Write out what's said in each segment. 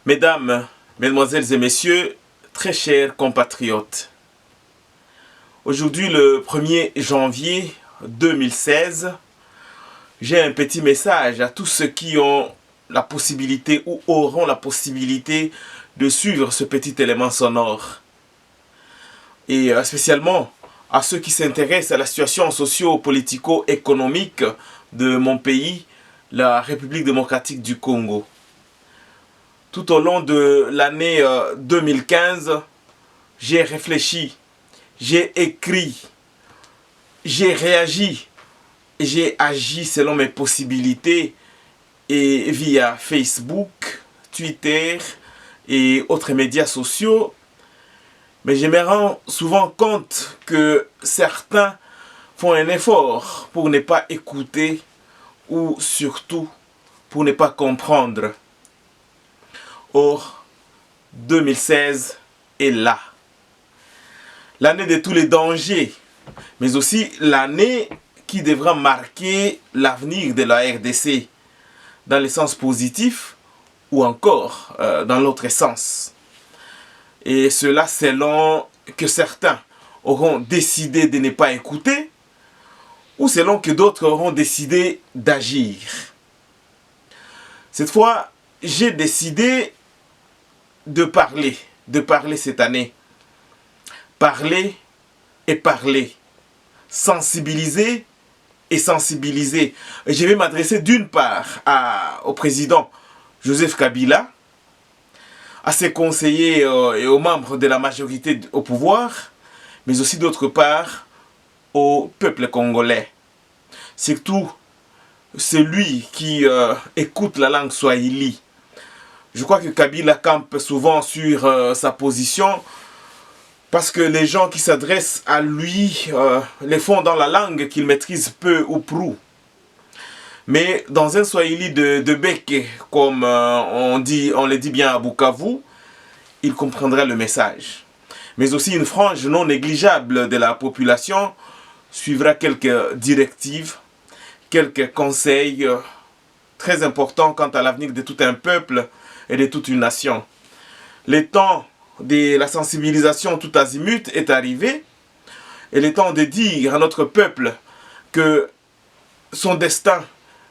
Mesdames, Mesdemoiselles et Messieurs, très chers compatriotes, aujourd'hui le 1er janvier 2016, j'ai un petit message à tous ceux qui ont la possibilité ou auront la possibilité de suivre ce petit élément sonore. Et spécialement à ceux qui s'intéressent à la situation socio-politico-économique de mon pays, la République démocratique du Congo. Tout au long de l'année 2015, j'ai réfléchi, j'ai écrit, j'ai réagi, j'ai agi selon mes possibilités et via Facebook, Twitter et autres médias sociaux. Mais je me rends souvent compte que certains font un effort pour ne pas écouter ou surtout pour ne pas comprendre. Or, 2016 est là. L'année de tous les dangers, mais aussi l'année qui devra marquer l'avenir de la RDC dans le sens positif ou encore dans l'autre sens. Et cela selon que certains auront décidé de ne pas écouter ou selon que d'autres auront décidé d'agir. Cette fois, j'ai décidé de parler cette année. Parler et parler. Sensibiliser et sensibiliser. Et je vais m'adresser d'une part au président Joseph Kabila, à ses conseillers et aux membres de la majorité au pouvoir, mais aussi d'autre part au peuple congolais. Surtout celui qui écoute la langue swahili. Je crois que Kabila campe souvent sur sa position parce que les gens qui s'adressent à lui les font dans la langue qu'il maîtrise peu ou prou. Mais dans un Swahili de Beke, comme on le dit bien à Bukavu, il comprendra le message. Mais aussi une frange non négligeable de la population suivra quelques directives, quelques conseils très importants quant à l'avenir de tout un peuple et de toute une nation. Le temps de la sensibilisation tout azimut est arrivé et le temps de dire à notre peuple que son destin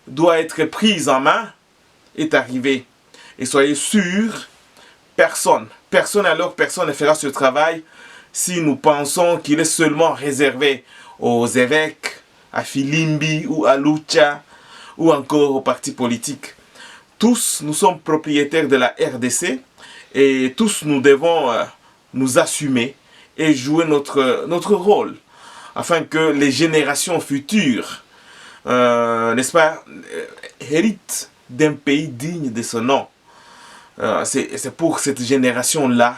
doit être pris en main est arrivé. Et soyez sûrs, personne ne fera ce travail si nous pensons qu'il est seulement réservé aux évêques, à Filimbi ou à Lucha ou encore aux partis politiques. Tous, nous sommes propriétaires de la RDC et tous nous devons nous assumer et jouer notre rôle afin que les générations futures, n'est-ce pas, héritent d'un pays digne de ce nom. C'est pour cette génération-là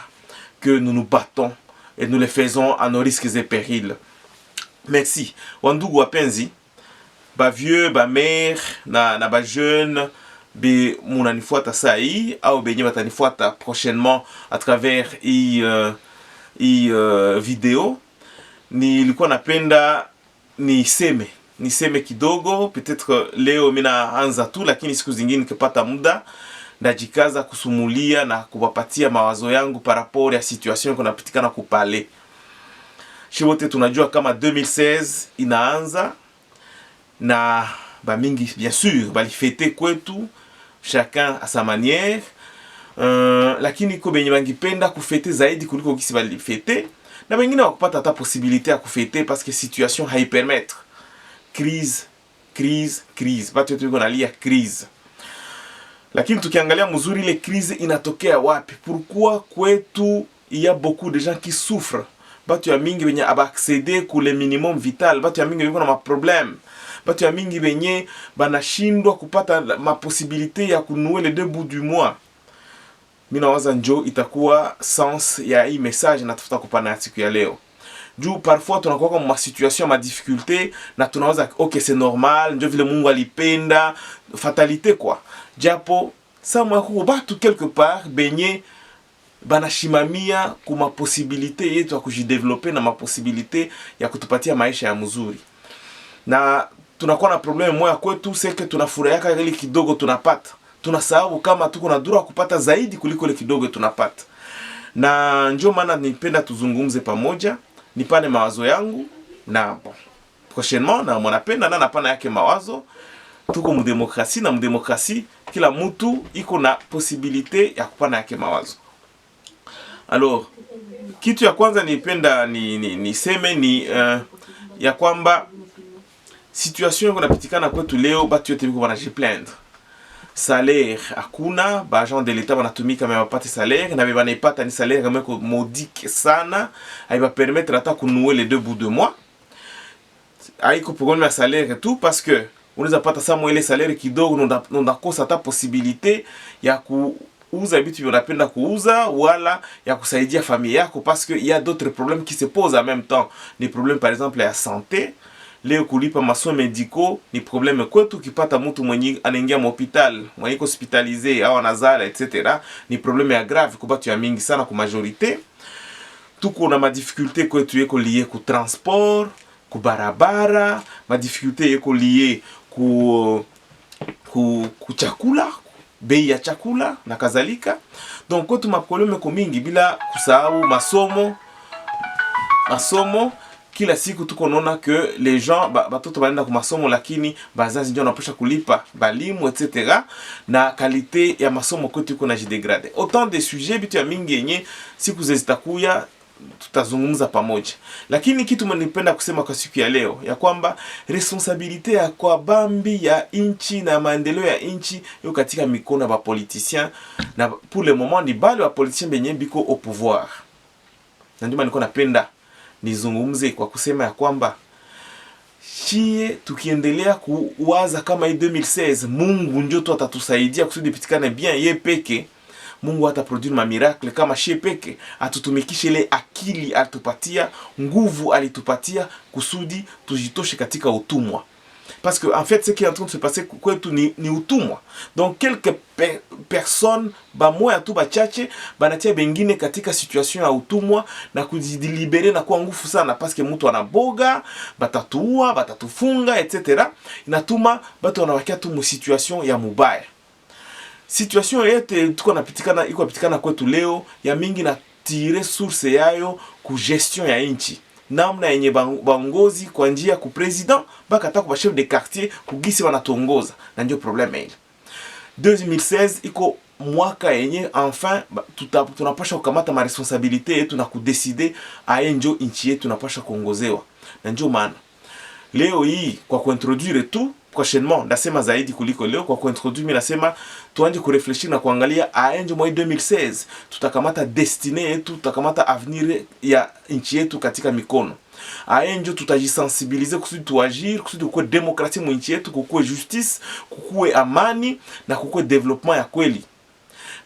que nous nous battons et nous le faisons à nos risques et périls. Merci. Wandugu wapenzi, ba vieux, ba mère, na ba jeune, be munanifuata saa hii au benye batanifuata prochainement à travers video. Nilikuwa napenda niseme kidogo, peut-être leo mina anza tu, lakini siku zingine nikipata muda najikaza kusumulia na kuwapatia mawazo yangu par rapport ya situation kunapitikana kupale. Shi wote tunajua kama 2016 inaanza na ba mingi bien sûr balifete kwetu chacun à sa manière, lakini ko benye bangipenda kufete zaidi kuliko kisi balifete na bengine wakupata hata possibilité ya kufete parce que situation haipermettre. Crise batu yetu yuko nalia crise. Lakini tukiangalia mzuri ile crise inatokea wapi? Pourquoi kwetu il y a beaucoup de gens qui souffrent? Batu ya mingi benye aba accéder ku le minimum vital, batu ya mingi biko na ma problème. Batu ya mingi benye banashindwa kupata ma possibilité ya kununua les deux bouts du mois. Mina waza njo itakuwa sens ya hii message na tafuta kupana siku ya leo. Juu parfois tunakuwa kwa ma situation, ma difficulté na tunawaza ok c'est normal, njo vile Mungu alipenda, fatalité quoi. Japo samwa kuko batu quelque part benye banashimamia kuma possibilité yetu ya kujideveloper na ma possibilité ya kutupatia maisha ya mzuri. Na tunakuwa na problème moja kwetu, c'est que tunafurahia ile kidogo tunapata. tunasahau kama tuko na droit kupata zaidi kuliko ile kidogo tunapata. Na njoo maana nipenda tuzungumze pamoja, nipane mawazo yangu na prochainement na mwanapenda na napana yake mawazo. Tuko mdemokrasi, na mdemokrasi kila mtu iko na posibilite ya kupana yake mawazo. Alors, kitu ya kwanza nipenda niseme ni ya kwamba situation iko napitikana kwetu leo, batu yote biko wanajiplaindre. Salaire hakuna, ba agent de l'etat banatumika mais bapate salaire, na banaipata ni salaire kama ko modique sana, aiba permettre hata kunouer les deux bouts de mois. Haiko problème ya salaire tout, parce que unaweza pata samo ile salaire kidogo, unakosa hata possibilité ya kuuza vitu vinapenda kuuza wala ya kusaidia familia yako, parce que il y a d'autres problèmes qui se posent en même temps. Ni problème par exemple ya santé, leo kulipa masoins médicaux ni problème kwetu. Ukipata mtu mwenye anaingia hospital, mwenye hospitalisé au anazala etc., ni problème ya grave kwa batu ya mingi sana kwa majorité. Tuko na difficulté kwetu yeko lié ku transport, ku barabara, difficulté yeko lié ku chakula, bei ya chakula na kadhalika. Donc kwetu maproblème ko mingi, bila kusahau masomo. Kila siku tuko naona que les gens batoto baenda ku masomo, lakini bazazi ndio wanapasha kulipa balimu etc., na kalite ya masomo kwetu iko na jidegrade. Autant de sujets bitu ya mingi yenye siku zitakuya tutazungumza pamoja. Lakini kitu mnipenda kusema kwa siku ya leo ya kwamba responsabilite ya kwa bambi ya inchi na maendeleo ya inchi yo katika mikono ya politiciens, na pour le moment ni bale wa politiciens benye biko au pouvoir. Na ndio niko napenda nizungumze kwa kusema ya kwamba chie tukiendelea kuwaza kama hii 2016 Mungu ndio tu atatusaidia kusudi pitikane bien ye peke, Mungu hata produire ma miracle kama shie peke atutumikishe ile akili alitupatia, nguvu alitupatia kusudi tujitoshe katika utumwa. Parce que en fait ce qui est en train de se passer kwetu ni utumwa. Donc quelques personnes moya tu bachache banatia bengine katika situation ya utumwa na kujidilibere na kuwa ngufu sana, parce que mtu anaboga batatuua, batatufunga etc. Inatuma batu wanawakia tu mu situation ya mubaya. Situation yote tuko napitikana iko napitikana kwetu leo ya mingi na tire source yayo ku gestion ya inchi, namna yenye bangozi kwa njia ku president baka hata kwa chef de quartier kugisi wanatongoza, na ndio problème ile. 2016 iko mwaka yenye enfin tunapasha kukamata ma responsabilité yetu na kudecide aenjo inchi yetu tunapasha kuongozewa. Na ndio maana leo hii kwa kuintroduire tu prochainement ndasema zaidi kuliko leo, kwa kuintroduire mimi nasema tuanje kurefleshir na kuangalia aenjo mwa 2016 tutakamata destiny yetu, tutakamata avenir ya nchi yetu katika mikono. Aenjo tutajisensibiliser kusudi tuagir, kusudi kukue demokrasia mu nchi yetu, kukue justice, kukue amani na kukue development ya kweli.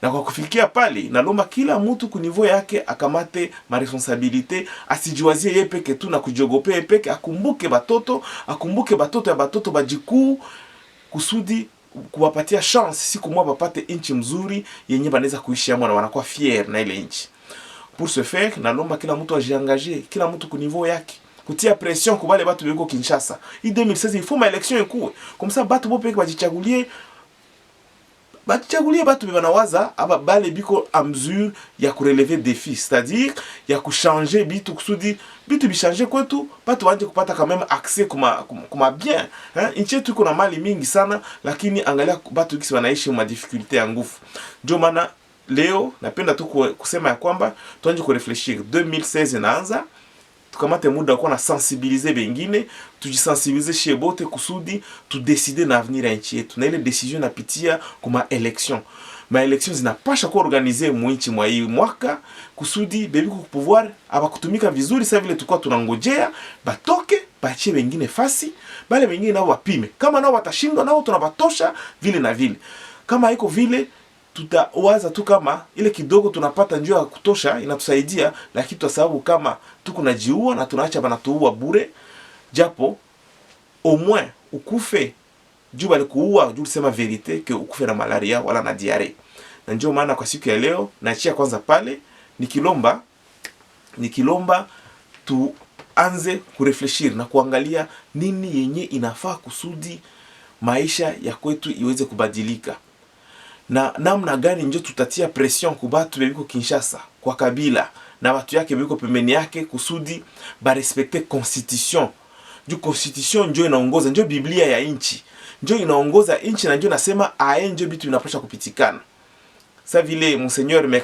Na kwa kufikia pale nalomba kila mtu ku niveau yake akamate ma responsabilité, asijiwazie yeye peke tu na kujogopea yeye peke, akumbuke batoto ya batoto bajikuu kusudi kuwapatia chance siku moja bapate inchi mzuri yenye banaweza kuishi hapo na wanakuwa fier na ile inchi. Pour ce faire nalomba kila mtu ajiengager, kila mtu ku niveau yake, kutia pression kwa wale batu beko Kinshasa. Hii 2016 il faut ma élection ikuwe comme ça, batu bo peke bajichagulie batu banawaza aba bale biko a mesure ya kurelever défi, c'est-à-dire ya kuchanger bitu kusudi bitu bichanger kwetu, batu wanje kupata quand même accès kuma bien. Nchi yetu iko na mali mingi sana, lakini angalia batu kisi wanaishi ma difficulté ya nguvu. Ndio maana leo napenda tu kusema ya kwamba tuanje kurefleshir 2016 inaanza, tukamate muda kwa na sensibiliser bengine, tujisensibiliser chez bote kusudi tu décider na avenir ya nchi yetu. Na ile decision napitia kuma election. Ma election zinapasha kuwa organiser mwinchi mwa hii mwaka kusudi bebi ku pouvoir abakutumika vizuri. Sasa vile tukua tunangojea batoke bachie bengine fasi, bale bengine nao wapime. Kama nao watashindwa nao tunabatosha vile na vile. Kama haiko vile tutawaza tu kama ile kidogo tunapata njoo ya kutosha inatusaidia, lakini kwa sababu kama tuko najiua na tunaacha banatuua bure, japo au moins ukufe juu bali kuua juu sema verite ke ukufe na malaria wala na diarrhea. Na njoo maana kwa siku ya leo naachia kwanza pale nikilomba tuanze kurefleshir na kuangalia nini yenye inafaa kusudi maisha ya kwetu iweze kubadilika. na namna gani njo tutatia pression ku batu bebiko Kinshasa, kwa Kabila na batu yake bebiko pembeni yake, kusudi ba respecte constitution. Njo constitution njo inaongoza, njo Biblia ya inchi, njo inaongoza inchi, na njo nasema ae njo bitu vinapasha kupitikana. Sa vile Monseigneur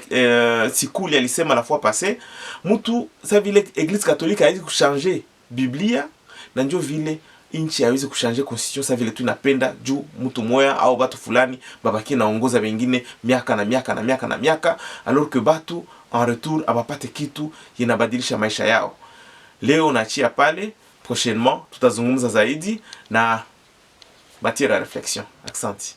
Sikuli alisema la fois passée, mutu sa vile Église catholique haizi kuchanger Biblia, na njo vile inchi haizi kuchanger constitution. Sa vile tu inapenda juu mutu moya au batu fulani babaki naongoza wengine miaka na miaka na miaka na miaka, alors que batu en retour abapate kitu inabadilisha maisha yao. Leo naachia pale, prochainement tutazungumza zaidi na bâtir la réflexion. Accent.